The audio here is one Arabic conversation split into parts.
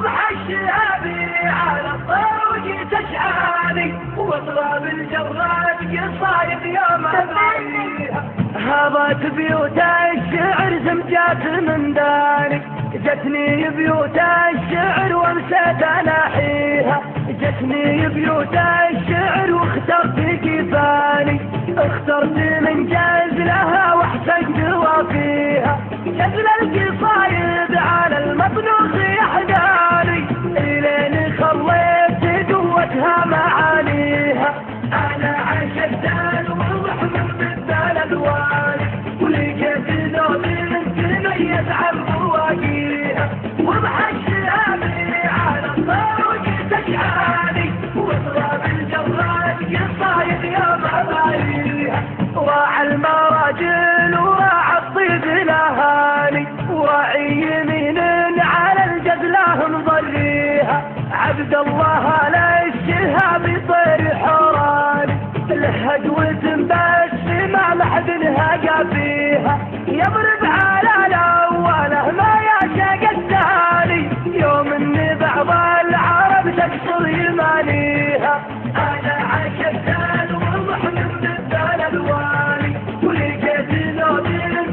وضح الشهابي على الطرق تشعاني واطراب الجرات قصايد يوم أبعيها. هبت بيوت الشعر زمجات من داني جتني بيوت الشعر وامسيت اناحيها. جتني بيوت الشعر واخترت كفاني اخترت من جزلها واحسن جوافيها. جزل القصايد على المطنوخ يحداني الين خليت قوتها معانيها. انا عشقت الوضح من مثال الوالي ولقيت ذوق تميز عن بواقيها. وضح الشهابي على الطرق تشعاني واضرب الجرات قصايد يوم أبعيها. راعى المراجل وراعى الطيب لهاني وراعي يمين على الجزلة مضريها. عبد الله للشهاب طير حراني الهجوة بس ما محد انهجى فيها. يضرب على الأوله ما يعشق الثاني يوم ان بعض العرب تكسر يمانيها. انا عشقت الوضح من مثال الوالي ولقيت ذوق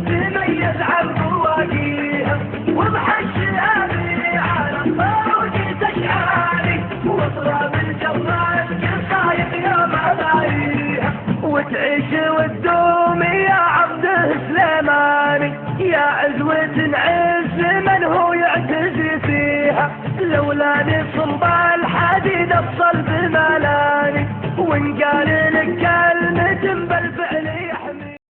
تميز عن بواقيها. وضح الشهابي على الطرق تشعاني واضرب الجرات قصايد يوم أبعيها. وتعيش وتدوم يا عبد سليماني يا عزوة عز من هو يعتزي فيها. لولا صلب الحديد الصلب ملاني وان قال لك كلمة بالفعل